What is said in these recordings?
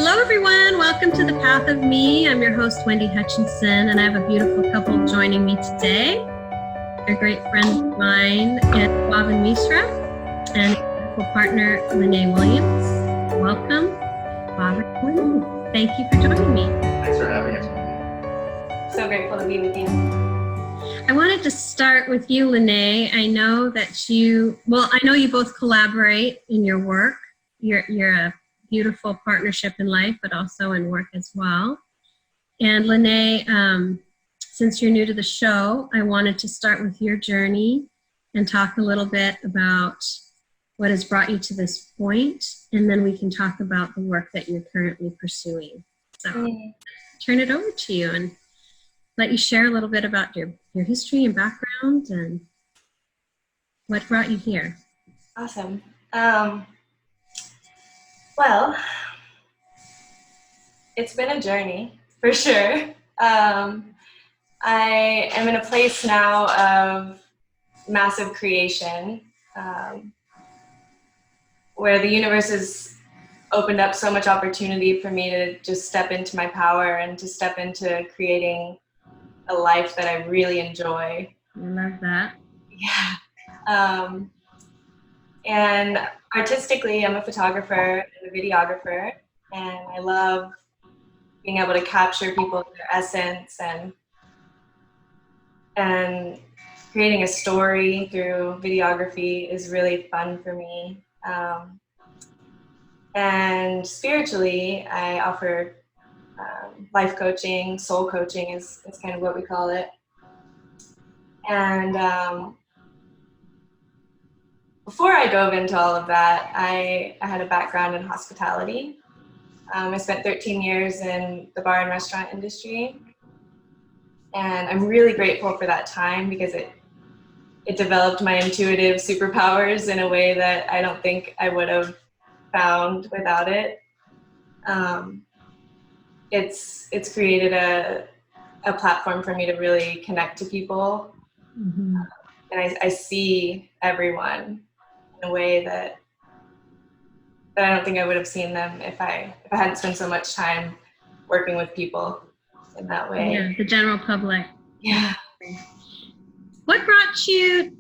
Hello, everyone. Welcome to The Path of Me. I'm your host, Wendy Hutchinson, and I have a beautiful couple joining me today. A great friend of mine is Bhavin Misra and beautiful partner, Lenee Williams. Welcome, Bhavin and Lenee. Thank you for joining me. Thanks for having us, Wendy. So grateful to be with you. I wanted to start with you, Lenee. I know you both collaborate in your work. You're a beautiful partnership in life, but also in work as well. And Lenee, since you're new to the show, I wanted to start with your journey and talk a little bit about what has brought you to this point, and then we can talk about the work that you're currently pursuing. So turn it over to you and let you share a little bit about your history and background and what brought you here. Awesome. Well, it's been a journey for sure. I am in a place now of massive creation, where the universe has opened up so much opportunity for me to just step into my power and to step into creating a life that I really enjoy. I love that. Yeah. And artistically, I'm a photographer and a videographer, and I love being able to capture people in their essence and creating a story through videography is really fun for me. And spiritually, I offer life coaching, soul coaching is kind of what we call it. And before I dove into all of that, I had a background in hospitality. I spent 13 years in the bar and restaurant industry. And I'm really grateful for that time because it developed my intuitive superpowers in a way that I don't think I would have found without it. It's created a platform for me to really connect to people. Mm-hmm. And I see everyone in a way that I don't think I would have seen them if I hadn't spent so much time working with people in that way. Yeah, the general public. Yeah. What brought you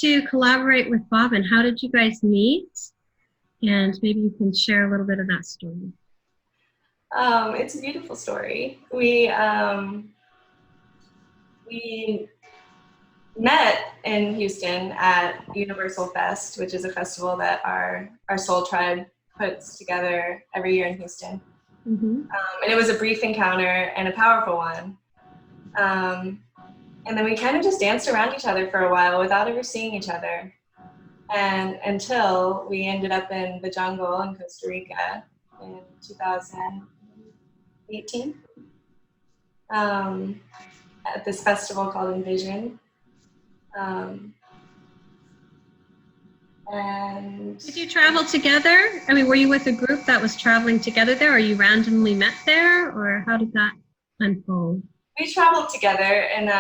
to collaborate with Bhavin? How did you guys meet? And maybe you can share a little bit of that story. It's a beautiful story. We met in Houston at Universal Fest, which is a festival that our soul tribe puts together every year in Houston. Mm-hmm. And it was a brief encounter and a powerful one. And then we kind of just danced around each other for a while without ever seeing each other. And until we ended up in the jungle in Costa Rica in 2018 at this festival called Envision. And Did you travel together? I mean, were you with a group that was traveling together there, or you randomly met there, or how did that unfold? we traveled together, and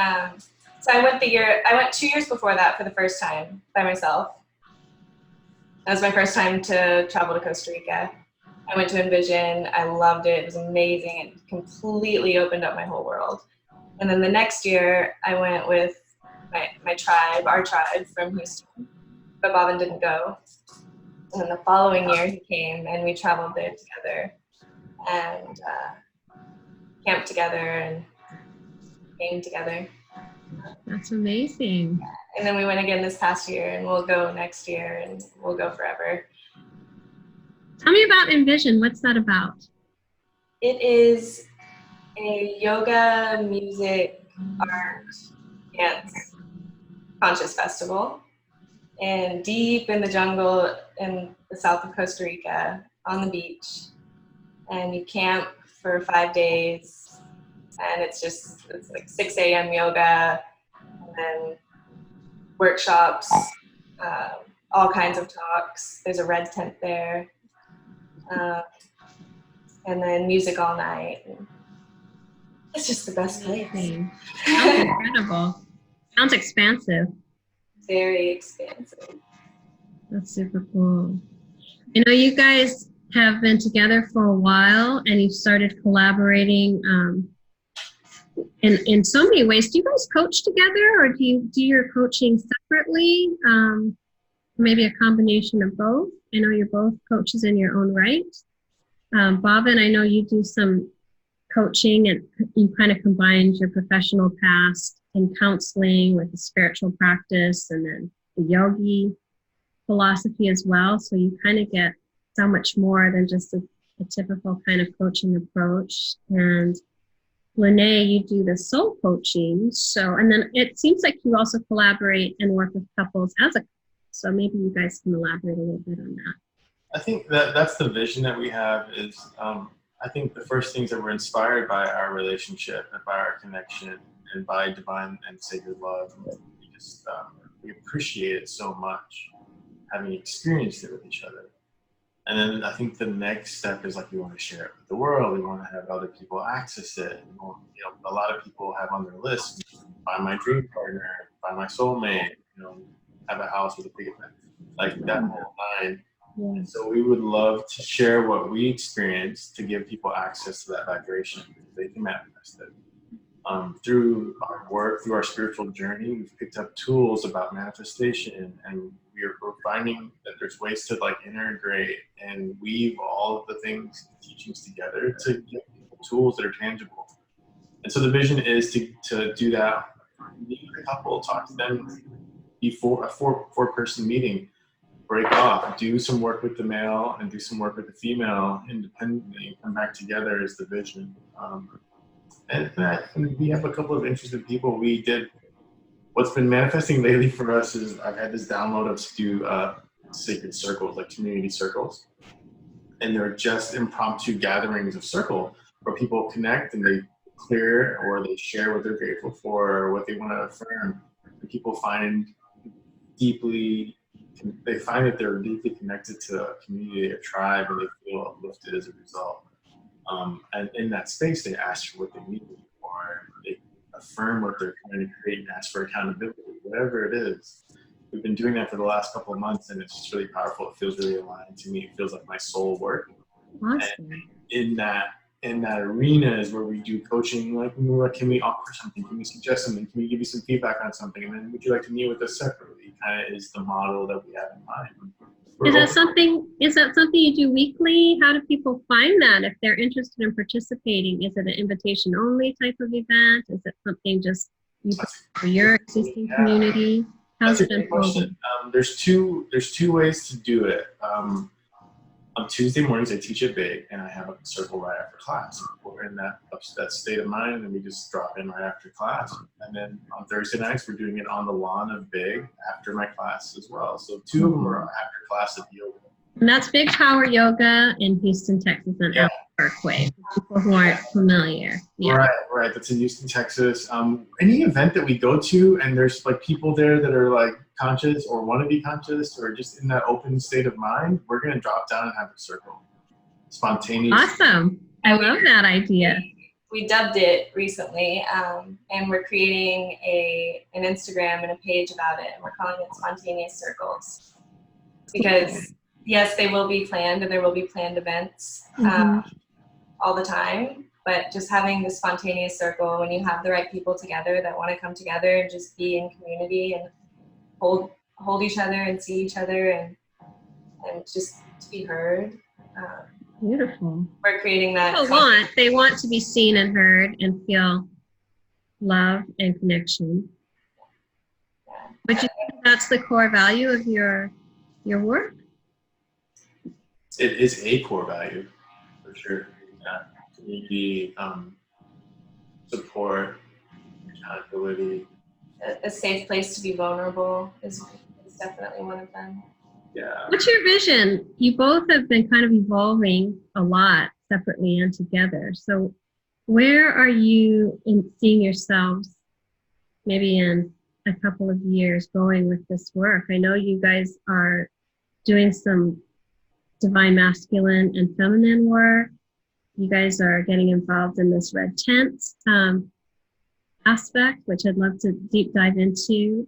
so I went 2 years before that for the first time by myself. That was my first time to travel to Costa Rica. I went to Envision. I loved it. It was amazing. It completely opened up my whole world. And then the next year, I went with my tribe, our tribe from Houston, but Bhavin didn't go. And then the following year, he came, and we traveled there together and camped together and came together. That's amazing. And then we went again this past year, and we'll go next year, and we'll go forever. Tell me about Envision. What's that about? It is a yoga, music, art, dance, conscious festival. And deep in the jungle in the south of Costa Rica, on the beach. And you camp for 5 days. And it's like 6 a.m. yoga, and then workshops, all kinds of talks. There's a red tent there. And then music all night. It's just the best place. Sounds incredible. Sounds expansive. Very expansive. That's super cool. You know, you guys have been together for a while and you've started collaborating in so many ways. Do you guys coach together, or do you do your coaching separately? Maybe a combination of both. I know you're both coaches in your own right. Bhavin, I know you do some coaching and you kind of combined your professional past in counseling with the spiritual practice and then the yogi philosophy as well. So you kind of get so much more than just a typical kind of coaching approach. And Lenee, you do the soul coaching. So, and then it seems like you also collaborate and work with couples as a couple. So maybe you guys can elaborate a little bit on that. I think that's the vision that we have is, I think the first things that we're inspired by our relationship and by our connection and by divine and sacred love. We just, we appreciate it so much, having experienced it with each other. And then I think the next step is like we want to share it with the world. We want to have other people access it. A lot of people have on their list, find my dream partner, find my soulmate, have a house with a big event, like that whole line. Yeah. And so we would love to share what we experienced to give people access to that vibration because they can manifest it. Through our work, through our spiritual journey, we've picked up tools about manifestation, and we're finding that there's ways to like integrate and weave all of the things, teachings together to give people tools that are tangible. And so the vision is to do that, meet with a couple, talk to them before a four-person meeting, break off, do some work with the male and do some work with the female independently, and come back together is the vision. And we have a couple of interested people. We did, what's been manifesting lately for us is I've had this download of to do sacred circles, like community circles. And they're just impromptu gatherings of circle where people connect and they clear or they share what they're grateful for or what they want to affirm. And people find that they're deeply connected to a community, a tribe, and they feel uplifted as a result. And in that space, they ask for what they need, or they affirm what they're trying to create and ask for accountability, whatever it is. We've been doing that for the last couple of months, and it's just really powerful. It feels really aligned to me. It feels like my soul work. Awesome. And in that arena is where we do coaching. Like, can we offer something? Can we suggest something? Can we give you some feedback on something? And then would you like to meet with us separately? Kind of is the model that we have in mind. Is that something you do weekly? How do people find that if they're interested in participating? Is it an invitation only type of event? Is it something just for your existing community? How's it unfolding? There's two ways to do it. On Tuesday mornings, I teach at Big, and I have a circle right after class. We're in that state of mind, and we just drop in right after class. And then on Thursday nights, we're doing it on the lawn of Big after my class as well. So two of them are after class of yoga. And that's Big Power Yoga in Houston, Texas, and Parkway, for people who aren't familiar. Yeah. Right. That's in Houston, Texas. Any event that we go to, and there's like people there that are like conscious or want to be conscious or just in that open state of mind, we're going to drop down and have a circle. Spontaneous. Awesome. I love that idea. We dubbed it recently, and we're creating an Instagram and a page about it, and we're calling it Spontaneous Circles. Because yes, they will be planned, and there will be planned events all the time, but just having the spontaneous circle, when you have the right people together that want to come together and just be in community and hold each other and see each other and just to be heard. Beautiful. We're creating that. They want to be seen and heard and feel love and connection. Yeah. But you think that's the core value of your work? It is a core value, for sure. Yeah. Community, support, accountability. A safe place to be vulnerable is definitely one of them. Yeah. What's your vision? You both have been kind of evolving a lot separately and together. So where are you in seeing yourselves maybe in a couple of years going with this work? I know you guys are doing some divine masculine and feminine work. You guys are getting involved in this red tent aspect, which I'd love to deep dive into.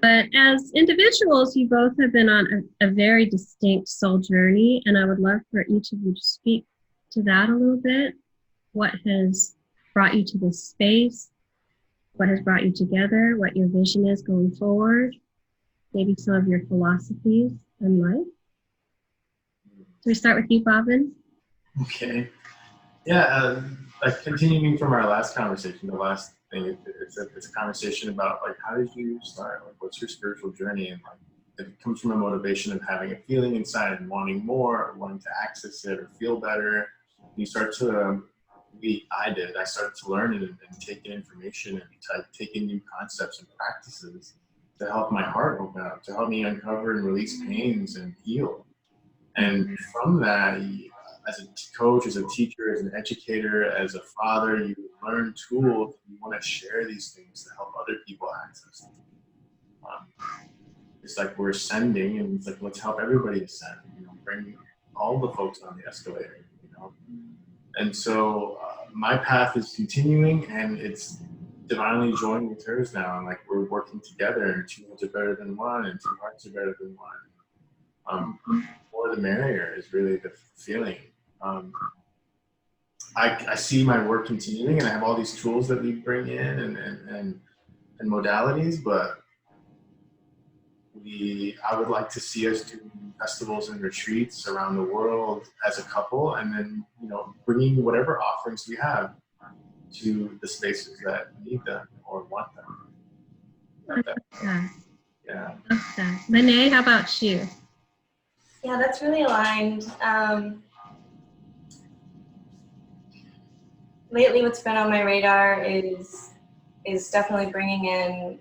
But as individuals, you both have been on a very distinct soul journey, and I would love for each of you to speak to that a little bit. What has brought you to this space? What has brought you together? What your vision is going forward? Maybe some of your philosophies in life. So we start with you, Bhavin? Okay. Yeah, like continuing from our last conversation, the last thing, it's a conversation about like, how did you start? Like, what's your spiritual journey? And like, it comes from a motivation of having a feeling inside and wanting more, or wanting to access it or feel better. You start to, I started to learn it and take in information and take in new concepts and practices to help my heart open up, to help me uncover and release pains and heal. And from that, as a coach, as a teacher, as an educator, as a father, you learn tools. You want to share these things to help other people access them. It's like we're ascending, and it's like, let's help everybody ascend. Bring all the folks on the escalator. And so my path is continuing, and it's divinely joined with hers now. And like, we're working together, and 2 heads are better than one, and 2 hearts are better than one. More the merrier is really the feeling. I see my work continuing, and I have all these tools that we bring in and modalities, but I would like to see us do festivals and retreats around the world as a couple, and then bringing whatever offerings we have to the spaces that need them or want them. Yeah. Love that. Lenee, how about you? Yeah, that's really aligned. Lately, what's been on my radar is definitely bringing in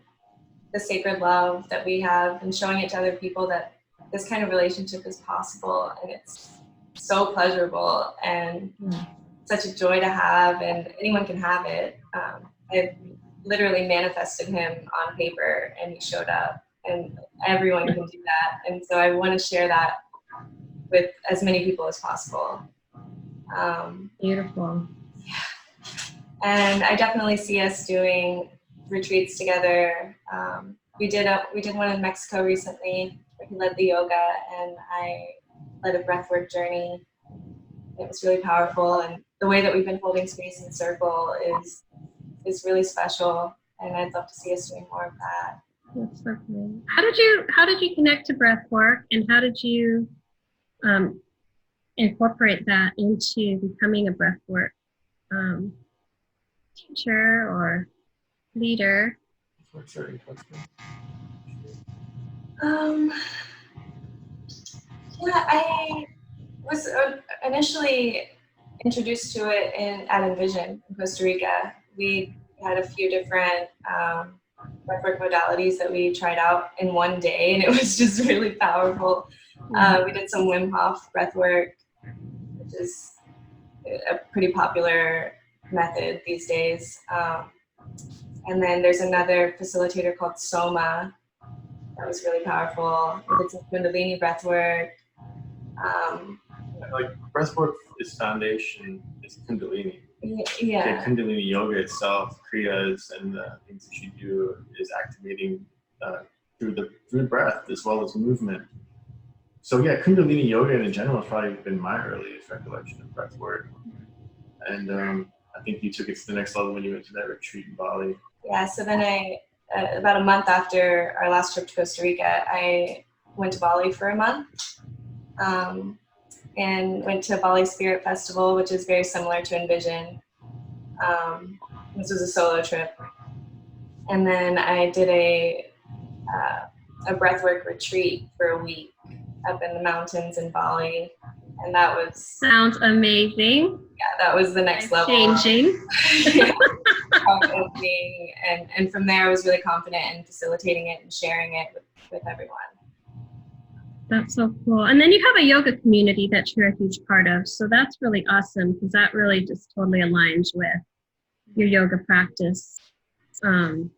the sacred love that we have and showing it to other people that this kind of relationship is possible, and it's so pleasurable and such a joy to have, and anyone can have it. I literally manifested him on paper, and he showed up, and everyone can do that. And so I want to share that with as many people as possible. Beautiful. Yeah. And I definitely see us doing retreats together. We did one in Mexico recently where he led the yoga, and I led a breathwork journey. It was really powerful, and the way that we've been holding space in circle is really special, and I'd love to see us doing more of that. That's so cool. How did you connect to breathwork, and how did you incorporate that into becoming a breathwork teacher or leader? Yeah, I was initially introduced to it at Envision in Costa Rica. We had a few different breathwork modalities that we tried out in one day, and it was just really powerful. We did some Wim Hof breathwork, which is a pretty popular method these days. And then there's another facilitator called Soma that was really powerful. We did some Kundalini breathwork. Like, breathwork is foundation, is Kundalini. Yeah. Kundalini yoga itself, kriyas, and the things that you do is activating through the breath as well as movement. So yeah, Kundalini yoga in general has probably been my earliest recollection of breathwork. And I think you took it to the next level when you went to that retreat in Bali. Yeah, so then about a month after our last trip to Costa Rica, I went to Bali for a month and went to Bali Spirit Festival, which is very similar to Envision. This was a solo trip. And then I did a breathwork retreat for a week up in the mountains in Bali. And that was... Sounds amazing. Yeah, that was the next level. Changing. And from there I was really confident in facilitating it and sharing it with everyone. That's so cool. And then you have a yoga community that you're a huge part of. So that's really awesome, because that really just totally aligns with your yoga practice. And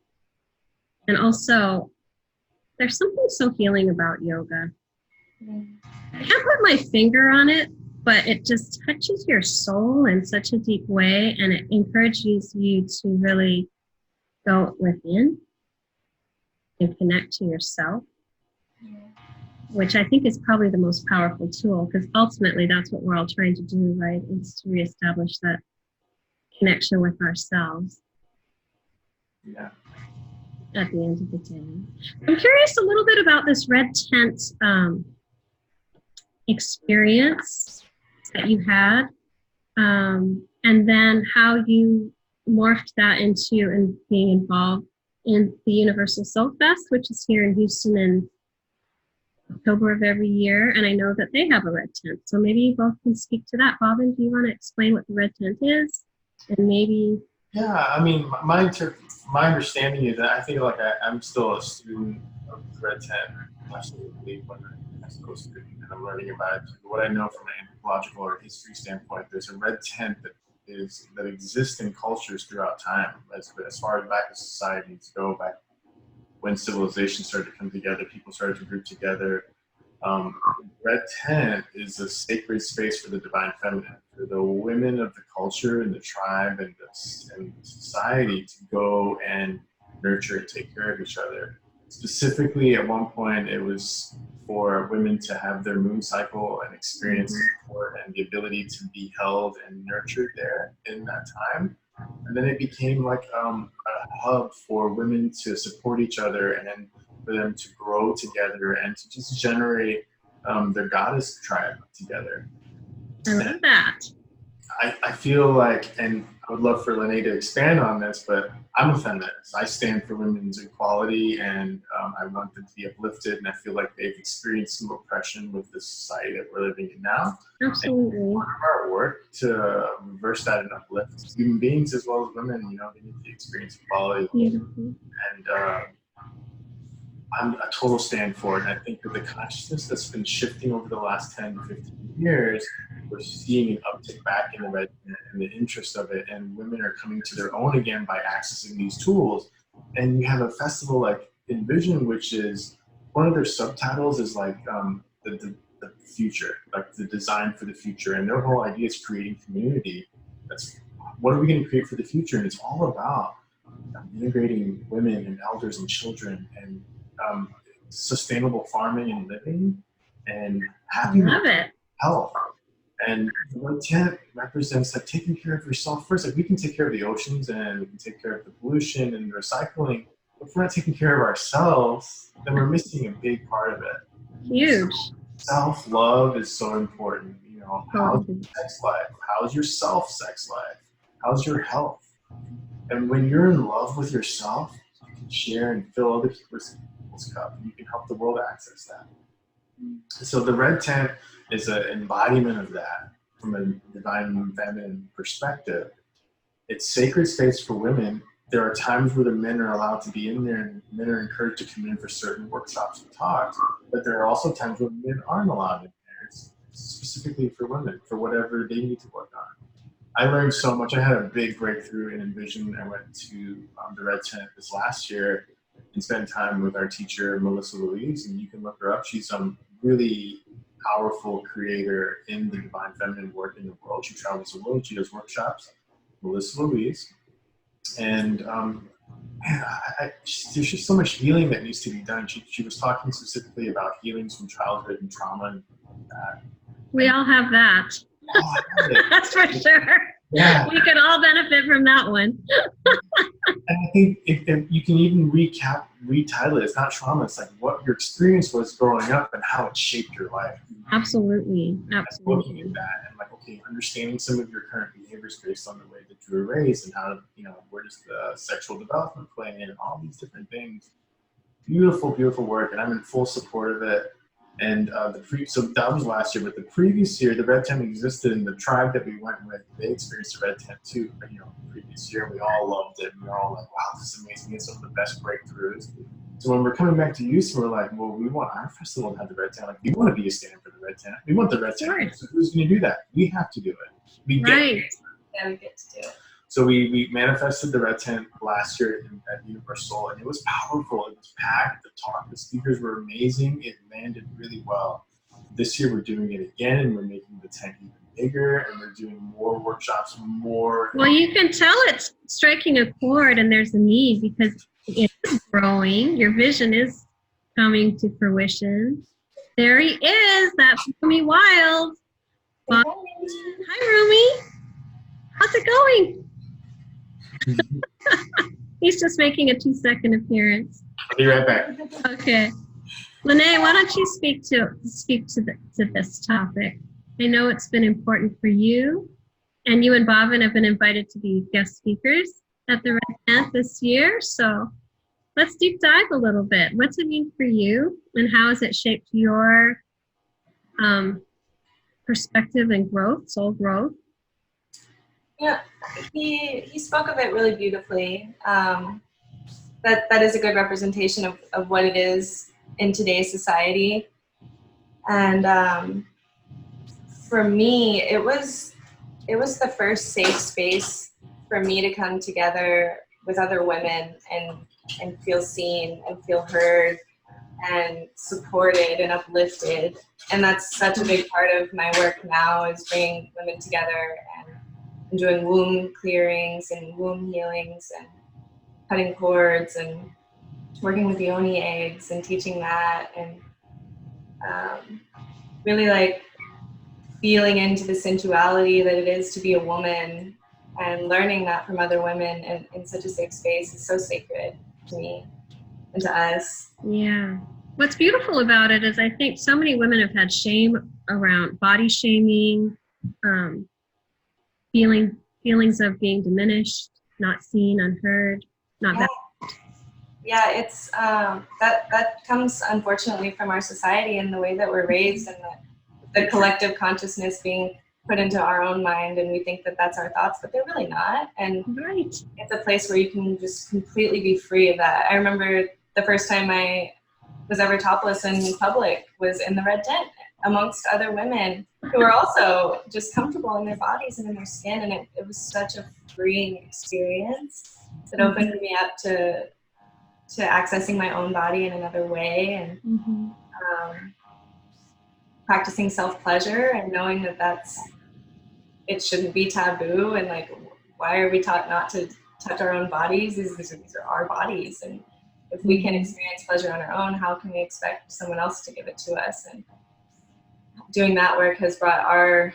also, there's something so healing about yoga. I can't put my finger on it, but it just touches your soul in such a deep way, and it encourages you to really go within and connect to yourself, which I think is probably the most powerful tool, because ultimately that's what we're all trying to do, right? Is to reestablish that connection with ourselves. Yeah. At the end of the day. I'm curious a little bit about this red tent experience that you had, and then how you morphed that into and being involved in the Universal Soul Fest, which is here in Houston in October of every year. And I know that they have a red tent. So maybe you both can speak to that. Bhavin, do you want to explain what the red tent is? And maybe... Yeah, I mean, my understanding is that I feel like I'm still a student of the Red Tent. I'm absolutely a student, and I'm learning about it. What I know from an anthropological or history standpoint, there's a red tent that exists in cultures throughout time, as far back as societies go, back when civilization started to come together, people started to group together. Red tent is a sacred space for the divine feminine, for the women of the culture and the tribe and the society to go and nurture and take care of each other. Specifically, at one point, it was for women to have their moon cycle and experience support and the ability to be held and nurtured there in that time. And then it became like a hub for women to support each other and then for them to grow together and to just generate their goddess tribe together. I love that. I feel like, and I would love for Lenee to expand on this, but I'm a feminist. I stand for women's equality, and I want them to be uplifted, and I feel like they've experienced some oppression with the society that we're living in now. Absolutely. And part of our work to reverse that and uplift human beings as well as women, you know, they need to experience equality. Beautiful. And I'm a total stand for it. And I think with the consciousness that's been shifting over the last 10 to 15 years, we're seeing an uptick back in the red and the interest of it. And women are coming to their own again by accessing these tools. And you have a festival like Envision, which is one of their subtitles is like the future, like the design for the future. And their whole idea is creating community. That's what are we going to create for the future? And it's all about integrating women and elders and children and sustainable farming and living and happiness, health. And the red tent represents like taking care of yourself first. Like we can take care of the oceans and we can take care of the pollution and recycling. But if we're not taking care of ourselves, then we're missing a big part of it. Huge. Self-love is so important. You know, how's your sex life? How's your self-sex life? How's your health? And when you're in love with yourself, you can share and fill other people's cup, and you can help the world access that. So the red tent is an embodiment of that from a divine feminine perspective. It's sacred space for women. There are times where the men are allowed to be in there and men are encouraged to come in for certain workshops and talks, but there are also times when men aren't allowed in there. It's specifically for women, for whatever they need to work on. I learned so much. I had a big breakthrough in Envision. I went to the Red Tent this last year and spent time with our teacher, Melissa Louise, and you can look her up. She's a really powerful creator in the divine feminine work in the world. She travels the world. She does workshops, Melissa Louise. And there's just so much healing that needs to be done. She was talking specifically about healings from childhood and trauma and that. We all have that. Oh, that's for sure. Yeah. We can all benefit from that one. And I think if you can even retitle it, it's not trauma, it's like what your experience was growing up and how it shaped your life. Absolutely. Absolutely. Looking at that and like, okay, understanding some of your current behaviors based on the way that you were raised and how, where does the sexual development play in and all these different things. Beautiful, beautiful work, and I'm in full support of it. And so that was last year, but the previous year, the Red Tent existed, and the tribe that we went with, they experienced the Red Tent too. But, the previous year, we all loved it. We were all like, wow, this is amazing. It's some of the best breakthroughs. So when we're coming back to Houston, we're like, well, we want our festival to have the Red Tent. Like, we want to be a stand for the Red Tent. We want the Red Tent. Right. So who's going to do that? We have to do it. We get right. it. Yeah, we get to do it. So we manifested the Red Tent last year at Universal, and it was powerful. It was packed. The speakers were amazing. It landed really well. This year we're doing it again, and we're making the tent even bigger, and we're doing more workshops, more. Well, you can tell it's striking a chord, and there's a need because is growing. Your vision is coming to fruition. There he is. That's Rumi Wild. Hi, Rumi. How's it going? He's just making a 2-second appearance. I'll be right back. Okay. Lenee, why don't you speak to this topic? I know it's been important for you, and you and Bhavin have been invited to be guest speakers at the Red Tent this year. So let's deep dive a little bit. What's it mean for you, and how has it shaped your perspective and growth, soul growth? Yeah, he spoke of it really beautifully. That is a good representation of what it is in today's society. And for me, it was the first safe space for me to come together with other women and feel seen and feel heard and supported and uplifted. And that's such a big part of my work now, is bringing women together and doing womb clearings and womb healings and cutting cords and working with yoni eggs and teaching that, and really like feeling into the sensuality that it is to be a woman, and learning that from other women in such a safe space is so sacred to me and to us. Yeah. What's beautiful about it is I think so many women have had shame around body shaming, feelings of being diminished, not seen, unheard, not Yeah. that. Yeah, it's that comes unfortunately from our society and the way that we're raised, and the collective consciousness being put into our own mind, and we think that that's our thoughts, but they're really not. And Right. it's a place where you can just completely be free of that. I remember the first time I was ever topless in public was in the Red Tent amongst other women who were also just comfortable in their bodies and in their skin, and it was such a freeing experience that opened me up to accessing my own body in another way, and practicing self-pleasure and knowing that it shouldn't be taboo, and like, why are we taught not to touch our own bodies? These are our bodies, and if we can experience pleasure on our own, how can we expect someone else to give it to us? And doing that work has brought our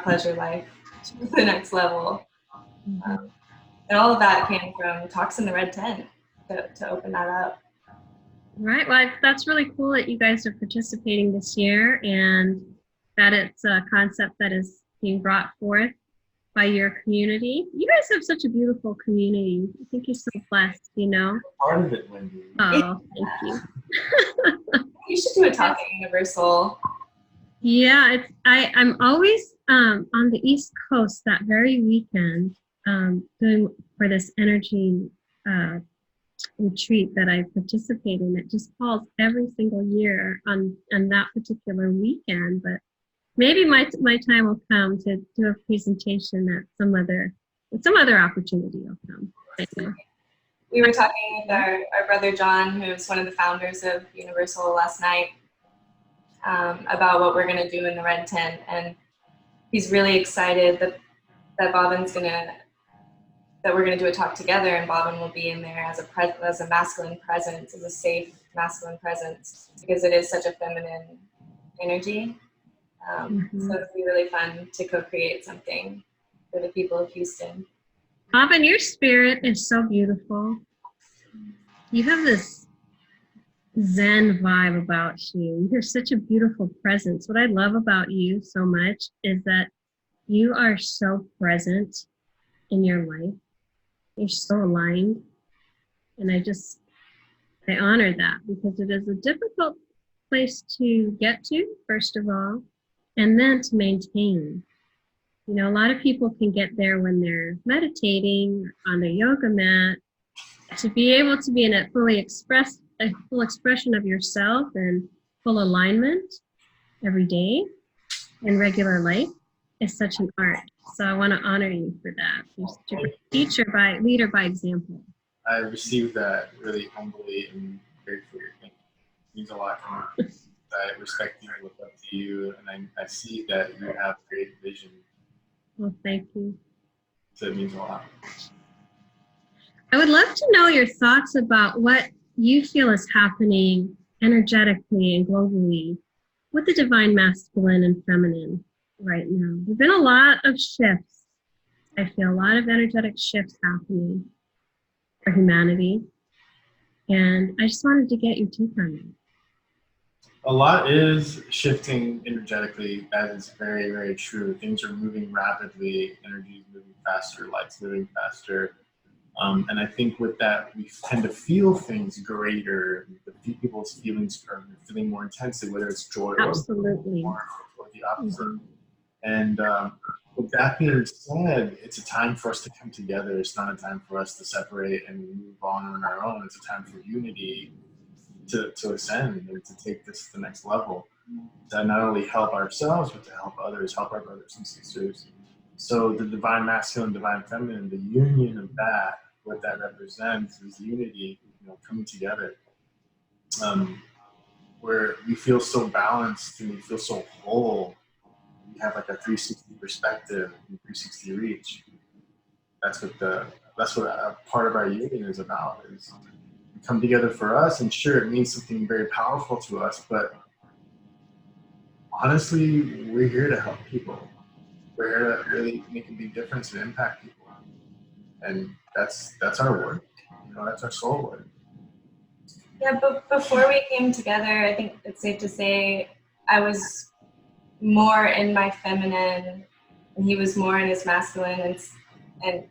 pleasure life to the next level. And all of that came from talks in the Red Tent to open that up. Right. Well, that's really cool that you guys are participating this year, and that it's a concept that is being brought forth by your community. You guys have such a beautiful community. I think you're so blessed, you know? Part of it, Wendy. Oh, thank you. You should do a talk at Universal. Yeah, I'm always on the East Coast that very weekend doing for this energy retreat that I participate in. It just falls every single year on that particular weekend, but maybe my time will come to do a presentation at some other opportunity will come. We were talking with our brother John, who's one of the founders of Universal, last night about what we're going to do in the Red Tent, and he's really excited that we're going to do a talk together, and Bhavin will be in there as a masculine presence, as a safe masculine presence, because it is such a feminine energy. So it'll be really fun to co-create something for the people of Houston. Bhavin, your spirit is so beautiful. You have this Zen vibe about you. You're such a beautiful presence. What I love about you so much is that you are so present in your life. You're so aligned. And I honor that, because it is a difficult place to get to, first of all, and then to maintain. You know, a lot of people can get there when they're meditating on their yoga mat. To be able to be in a full expression of yourself and full alignment every day in regular life is such an art. So I want to honor you for that. You're a leader by example. I received that really humbly and gratefully. It means a lot to me. I respect you, I look up to you, and I see that you have great vision. Well, thank you. So it means a lot. I would love to know your thoughts about what you feel is happening energetically and globally with the divine masculine and feminine right now. There've been a lot of shifts. I feel a lot of energetic shifts happening for humanity. And I just wanted to get your take on it. A lot is shifting energetically. That is very, very true. Things are moving rapidly. Energy is moving faster. Light's moving faster. And I think with that, we tend to feel things greater. People's feelings are feeling more intensely, whether it's joy Absolutely. or the opposite. And with that being said, it's a time for us to come together. It's not a time for us to separate and move on our own. It's a time for unity to ascend and to take this to the next level, to not only help ourselves, but to help others, help our brothers and sisters. So the divine masculine, divine feminine, the union of that, what that represents is unity, coming together. Where we feel so balanced and we feel so whole. We have like a 360 perspective, 360 reach. That's what a part of our union is about. Is we come together for us, and sure, it means something very powerful to us, but honestly, we're here to help people. We're here to really make a big difference and impact people, and that's our work. That's our soul work. Yeah, but before we came together, I think it's safe to say I was more in my feminine, and he was more in his masculine, and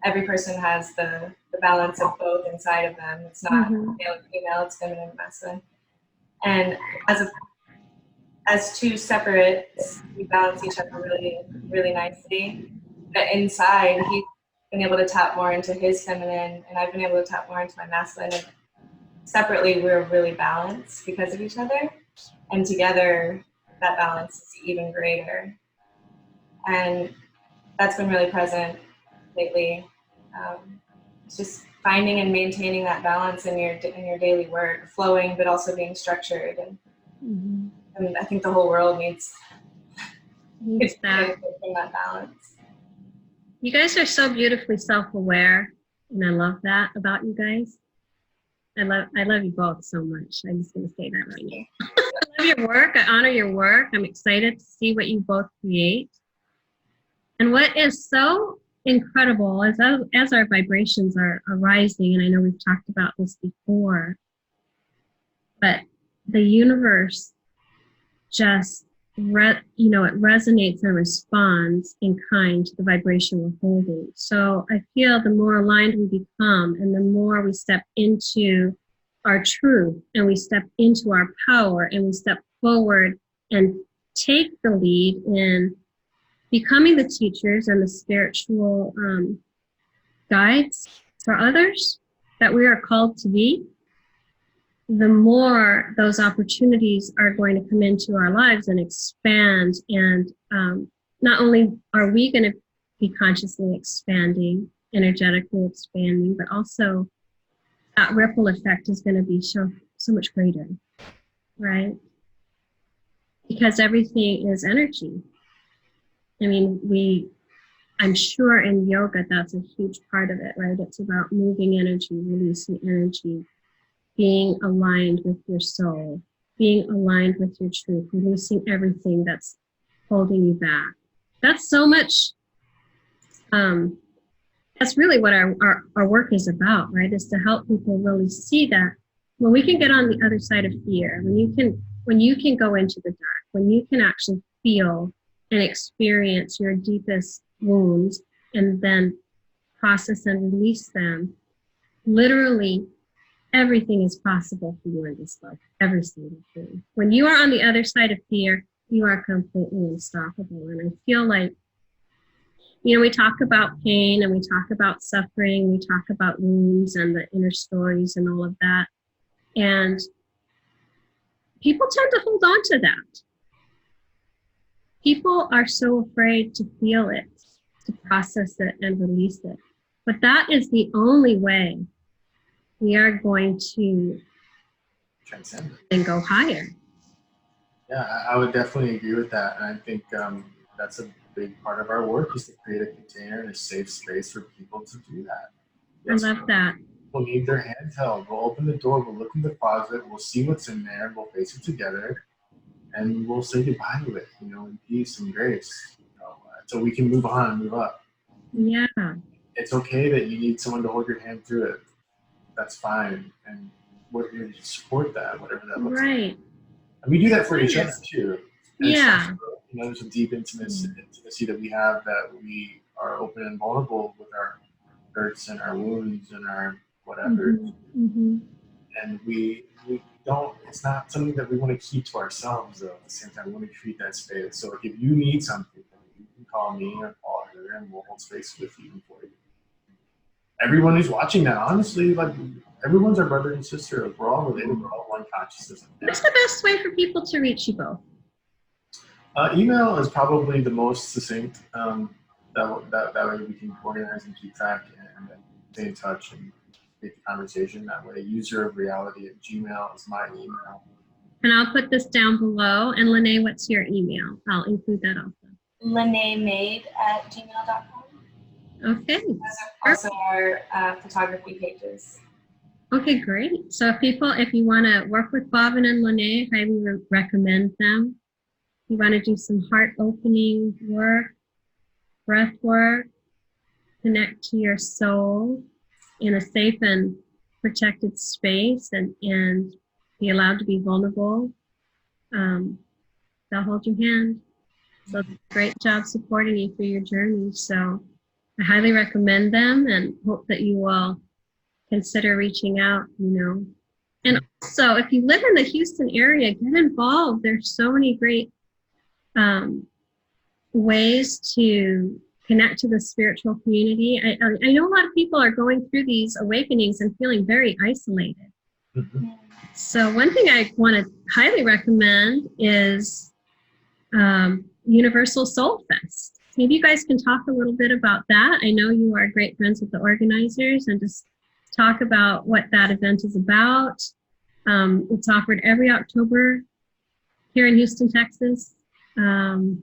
every person has the balance of both inside of them. It's not male and female; it's feminine and masculine. And as two separates, we balance each other really, really nicely. But inside, he's been able to tap more into his feminine, and I've been able to tap more into my masculine. And separately, we're really balanced because of each other, and together, that balance is even greater. And that's been really present lately. It's just finding and maintaining that balance in your daily work, flowing, but also being structured. And I think the whole world needs that balance. You guys are so beautifully self-aware, and I love that about you guys. I love you both so much. I'm just going to say that right now. I love your work. I honor your work. I'm excited to see what you both create. And what is so incredible as our vibrations are rising, and I know we've talked about this before, but the universe just it resonates and responds in kind to the vibration we're holding. So I feel the more aligned we become, and the more we step into our truth, and we step into our power, and we step forward and take the lead in becoming the teachers and the spiritual guides for others that we are called to be, the more those opportunities are going to come into our lives and expand. And not only are we going to be consciously expanding, energetically expanding, but also that ripple effect is going to be so much greater, right? Because everything is energy. I mean, I'm sure in yoga, that's a huge part of it, right? It's about moving energy, releasing energy, being aligned with your soul, being aligned with your truth, releasing everything that's holding you back. That's so much, that's really what our work is about, right? Is to help people really see that when we can get on the other side of fear, when you can go into the dark, when you can actually feel and experience your deepest wounds and then process and release them, literally everything is possible for you in this life, every single thing. When you are on the other side of fear, you are completely unstoppable. And I feel like, we talk about pain, and we talk about suffering, we talk about wounds and the inner stories and all of that. And people tend to hold on to that. People are so afraid to feel it, to process it and release it. But that is the only way we are going to transcend and go higher. Yeah, I would definitely agree with that. And I think that's a big part of our work, is to create a container and a safe space for people to do that. I love that. We'll need their hands held. We'll open the door. We'll look in the closet. We'll see what's in there. We'll face it together, and we'll say goodbye to it, in peace and grace, so we can move on and move up. Yeah. It's okay that you need someone to hold your hand through it. That's fine, and we're here to support that, whatever that looks like. Right. And we do that for each other too. And Yeah. there's a deep intimacy that we have, that we are open and vulnerable with our hurts and our wounds and our whatever. Mm-hmm. And we don't, it's not something that we want to keep to ourselves, though. At the same time, we want to create that space. So if you need something, you can call me or call her, and we'll hold space with you and for you. Everyone who's watching that, honestly, everyone's our brother and sister. We're all related. We're all one consciousness. What's the best way for people to reach you both? Email is probably the most succinct. That way we can organize and keep track and stay in touch and make the conversation that way. userofreality@gmail is my email. And I'll put this down below. And Lenee, what's your email? I'll include that also. LeneeMade@gmail.com. Okay. Also our photography pages. Okay, great. So if you want to work with Bhavin and Lenee, I highly recommend them. You want to do some heart-opening work, breath work, connect to your soul in a safe and protected space, and be allowed to be vulnerable. They'll hold your hand. So great job supporting you through your journey. So I highly recommend them, and hope that you will consider reaching out, And also, if you live in the Houston area, get involved. There's so many great ways to connect to the spiritual community. I know a lot of people are going through these awakenings and feeling very isolated. Mm-hmm. So one thing I want to highly recommend is Universal Soul Fest. Maybe you guys can talk a little bit about that. I know you are great friends with the organizers, and just talk about what that event is about. It's offered every October here in Houston, Texas. And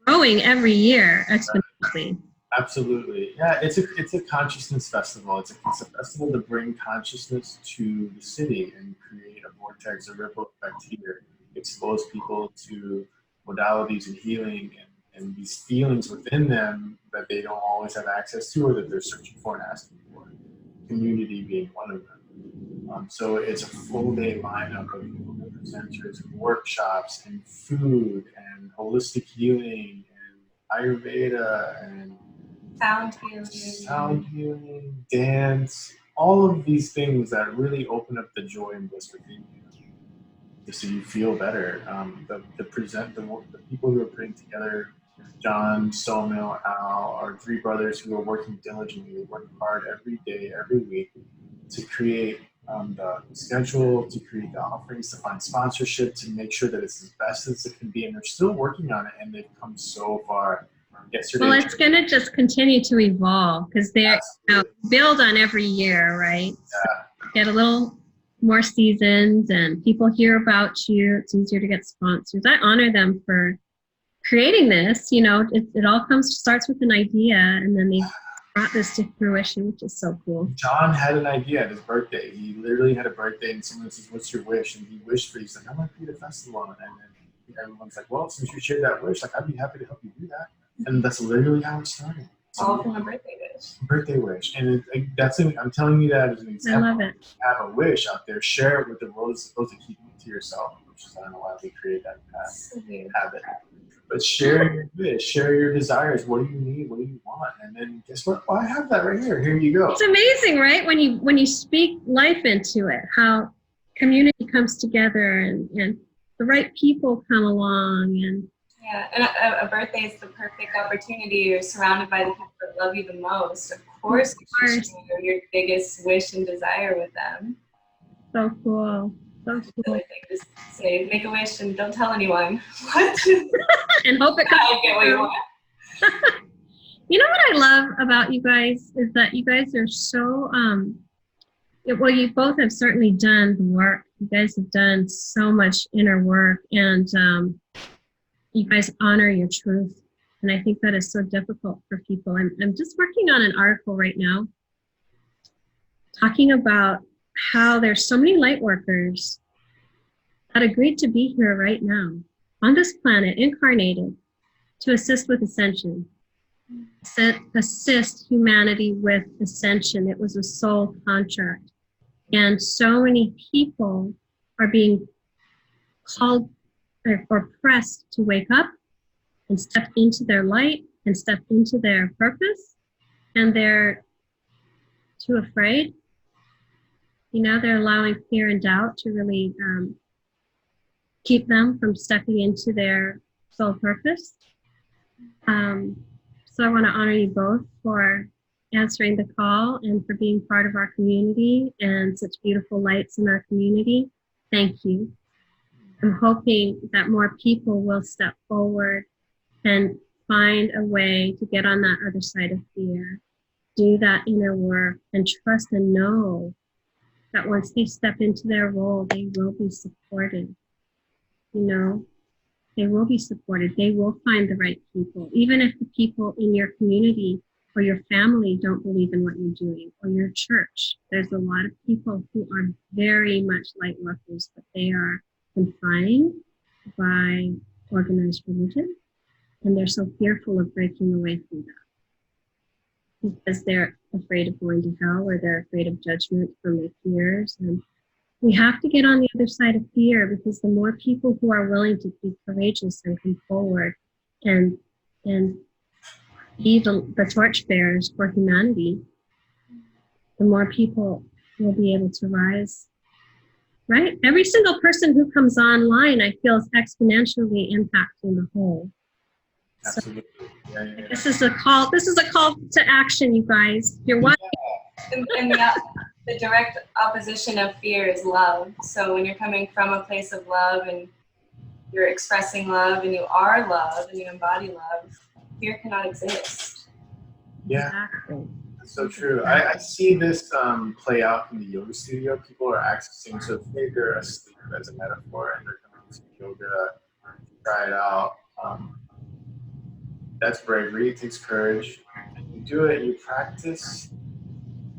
growing every year exponentially. Absolutely. Yeah, it's a consciousness festival. It's a festival to bring consciousness to the city and create a vortex, a ripple effect here, expose people to modalities and healing and these feelings within them that they don't always have access to, or that they're searching for and asking for. Community being one of them. So it's a full day lineup of presenters and workshops and food and holistic healing and Ayurveda and sound healing, dance, all of these things that really open up the joy and bliss within you, just so you feel better. The people who are putting together, John, Somil, Al, are three brothers who are working diligently. They work hard every day, every week, to create the schedule, to create the offerings, to find sponsorship, to make sure that it's as best as it can be. And they're still working on it, and they've come so far. Yesterday, well, it's going to just continue to evolve, because they build on every year, right? Yeah. So get a little more seasons, and people hear about you. It's easier to get sponsors. I honor them for creating this. It all starts with an idea, and then they brought this to fruition, which is so cool. John had an idea at his birthday. He literally had a birthday, and someone says, "What's your wish?" And he wished for, he's like, "I want to create a festival." And then everyone's like, "Well, since you shared that wish, I'd be happy to help you do that." And that's literally how it started. All from a birthday wish. Birthday wish. And I'm telling you that as an example. I love it. Have a wish out there, share it with the world. It's supposed to keep it to yourself, which is, I don't know why we created that habit. But share your wish, share your desires. What do you need? What do you want? And then guess what? Well, I have that right here. Here you go. It's amazing, right? When you speak life into it, how community comes together, and the right people come along. Yeah, and a birthday is the perfect opportunity. You're surrounded by the people that love you the most. Of course, you should share your biggest wish and desire with them. So cool. So cool. The thing is to say, make a wish and don't tell anyone. What? And hope it comes. Get what you want. You know what I love about you guys is that you guys are so, well, you both have certainly done the work. You guys have done so much inner work, and you guys honor your truth. And I think that is so difficult for people. I'm just working on an article right now talking about how there's so many light workers that agreed to be here right now on this planet, incarnated, to assist with ascension, assist humanity with ascension. It was a soul contract. And so many people are being called or pressed to wake up and step into their light and step into their purpose. And they're too afraid. You know, they're allowing fear and doubt to really keep them from stepping into their soul purpose. So I want to honor you both for answering the call and for being part of our community and such beautiful lights in our community. Thank you. I'm hoping that more people will step forward and find a way to get on that other side of fear, do that inner work, and trust and know that once they step into their role, they will be supported. You know, they will be supported. They will find the right people. Even if the people in your community or your family don't believe in what you're doing, or your church, there's a lot of people who are very much light workers, but they are confined by organized religion, and they're so fearful of breaking away from that because they're afraid of going to hell, or they're afraid of judgment from their peers. And we have to get on the other side of fear, because the more people who are willing to be courageous and come forward and be the torchbearers for humanity, the more people will be able to rise. Right? Every single person who comes online, I feel, is exponentially impacting the whole. Absolutely. So this is a call. This is a call to action, you guys. You're watching. And the direct opposition of fear is love. So when you're coming from a place of love and you're expressing love and you are love and you embody love, fear cannot exist. Yeah. Exactly. So true. I see this play out in the yoga studio. People are accessing, so if maybe they're asleep as a metaphor and they're coming to yoga, try it out. That's bravery. It takes courage. And you do it, you practice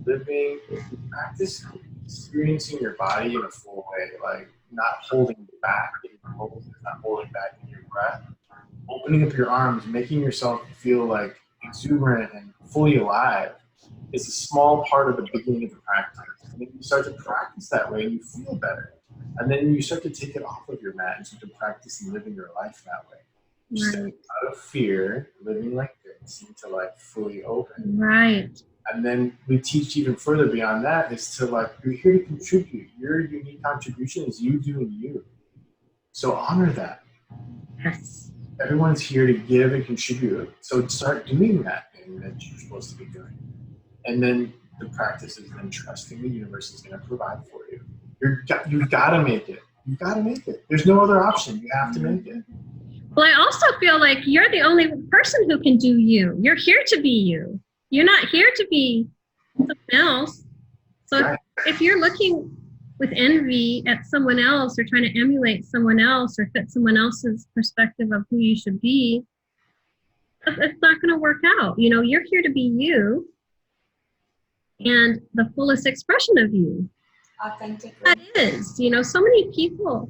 living, you practice experiencing your body in a full way, like not holding back in your pose, not holding back in your breath, opening up your arms, making yourself feel like exuberant and fully alive. Is a small part of the beginning of the practice. And then you start to practice that way, you feel better. And then you start to take it off of your mat and start to practice and living your life that way. You step out of fear, living like this, into like fully open. Right. And then we teach even further beyond that is to like, you're here to contribute. Your unique contribution is you doing you. So honor that. Yes. Everyone's here to give and contribute. So start doing that thing that you're supposed to be doing. And then the practice is then trusting the universe is going to provide for you. You've got to make it. You've got to make it. There's no other option. You have to make it. Well, I also feel like you're the only person who can do you. You're here to be you. You're not here to be something else. So Right. if you're looking with envy at someone else, or trying to emulate someone else, or fit someone else's perspective of who you should be, it's not going to work out. You know, you're here to be you. And the fullest expression of you. Authentically. That is, you know, so many people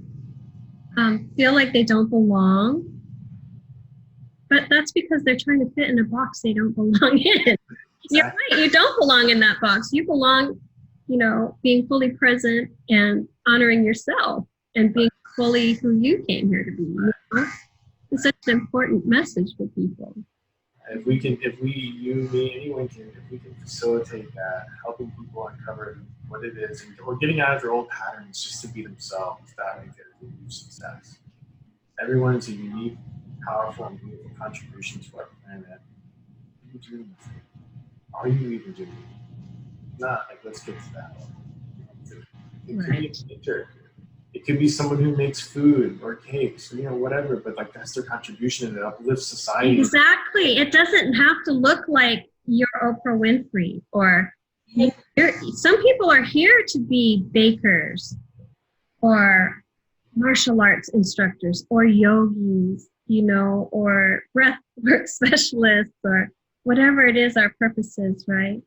feel like they don't belong, but that's because they're trying to fit in a box they don't belong in. You're right, you don't belong in that box. You belong, you know, being fully present and honoring yourself and being fully who you came here to be. You know? It's such an important message for people. If we, you, me, anyone can, if we can facilitate that, helping people uncover what it is, or getting out of their old patterns just to be themselves, that would get a huge success. Everyone is a unique, powerful, and beautiful contribution to our planet. What are you doing? Are you even doing it? Not like, let's get to that. It could be a teacher. It could be someone who makes food or cakes, or, you know, whatever, but like that's their contribution and it uplifts society. Exactly. It doesn't have to look like you're Oprah Winfrey, or some people are here to be bakers or martial arts instructors or yogis, you know, or breath work specialists, or whatever it is our purpose is, right?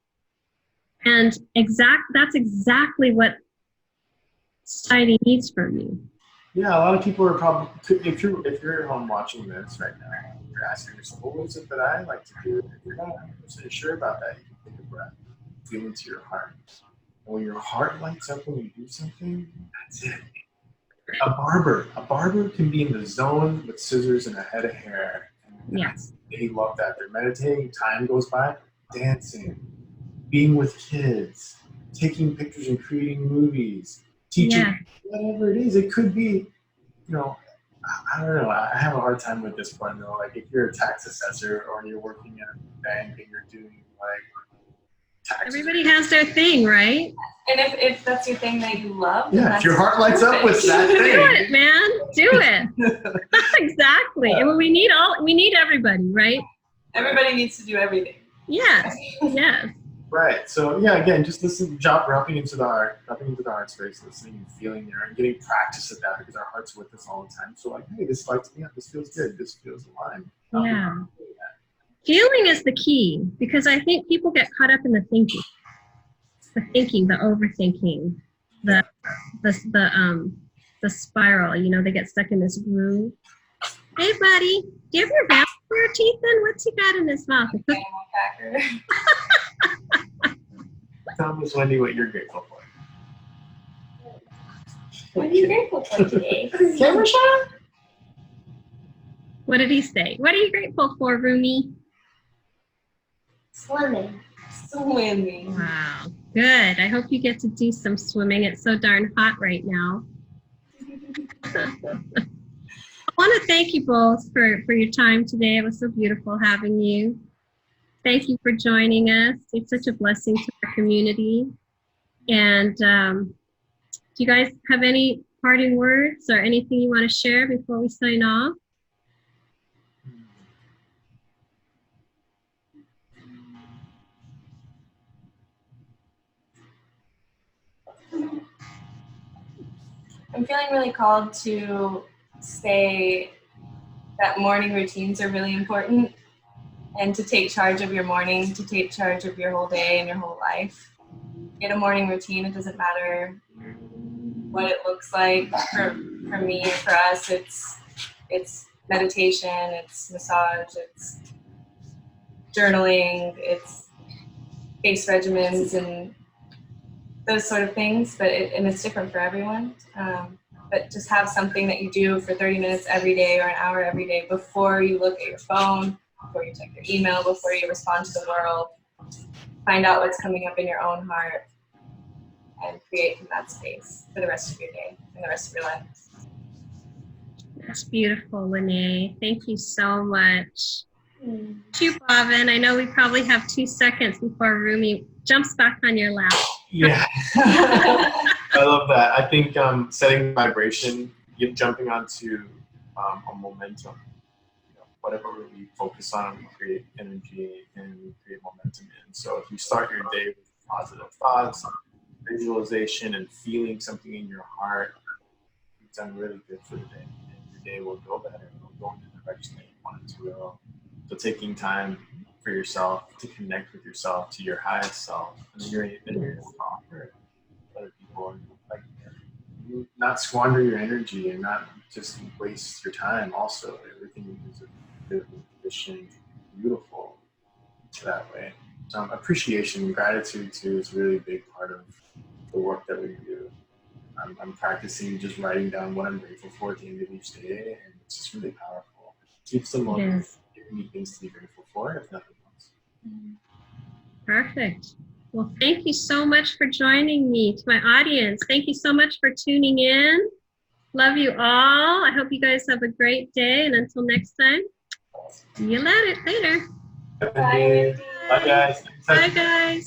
And that's exactly what society needs from you. Yeah, a lot of people are probably, if you're home watching this right now, you're asking yourself, well, what is it that I like to do? If you're not 100% sure about that, you can take a breath, feel into your heart. And when your heart lights up when you do something, that's it. A barber can be in the zone with scissors and a head of hair. And Yes. they love that. They're meditating, time goes by, dancing, being with kids, taking pictures and creating movies, teaching, whatever it is. It could be, I don't know. I have a hard time with this one though. Like if you're a tax assessor or you're working at a bank and you're doing like taxes. Everybody has their thing, right? And if that's your thing that you love, yeah, if your heart lights up with that thing, do it, man. Do it. Exactly. And we need everybody, right? Everybody needs to do everything. Yes. Yes. Right. So yeah, again, just dropping into the heart space, listening and feeling there, and getting practice at that because our heart's with us all the time. So like, hey, this lights me up. This feels good. This feels aligned. Yeah. Feeling is the key because I think people get caught up in the thinking, the overthinking, the spiral. They get stuck in this groove. Hey, buddy, do you have your mouth for your teeth in? What's he got in his mouth? Animal cracker. Tell us, Wendy, what you're grateful for. What are you grateful for today? Camera shot? What did he say? What are you grateful for, Rumi? Swimming. Wow. Good. I hope you get to do some swimming. It's so darn hot right now. I want to thank you both for your time today. It was so beautiful having you. Thank you for joining us. It's such a blessing to our community. And do you guys have any parting words or anything you want to share before we sign off? I'm feeling really called to say that morning routines are really important and to take charge of your morning, to take charge of your whole day and your whole life. Get a morning routine. It doesn't matter what it looks like. For me, for us, it's meditation, it's massage, it's journaling, it's face regimens and those sort of things, but it's different for everyone. But just have something that you do for 30 minutes every day or an hour every day before you look at your phone, before you check your email, before you respond to the world. Find out what's coming up in your own heart and create from that space for the rest of your day and the rest of your life. That's beautiful, Lenee. Thank you so much. Thank you, Bhavin. I know we probably have 2 seconds before Rumi jumps back on your lap. Yeah. I love that. I think setting vibration, jumping onto a momentum. Whatever we focus on, we create energy and we create momentum in. So if you start your day with positive thoughts, visualization, and feeling something in your heart, you've done really good for the day. And your day will go better. It will go in the direction that you want it to go. So taking time for yourself to connect with yourself, to your highest self, and then you're able to offer other people, and like not squander your energy and not just waste your time. Also, everything is a bit of a mission, beautiful that way. Appreciation and gratitude too is really a big part of the work that we do. I'm practicing just writing down what I'm grateful for at the end of each day, and it's just really powerful. It keeps them motivated, giving me things to be grateful for, if nothing else. Perfect. Well, thank you so much for joining me. To my audience, thank you so much for tuning in. Love you all. I hope you guys have a great day, and until next time, see you later. Bye. Bye, guys. Bye, guys.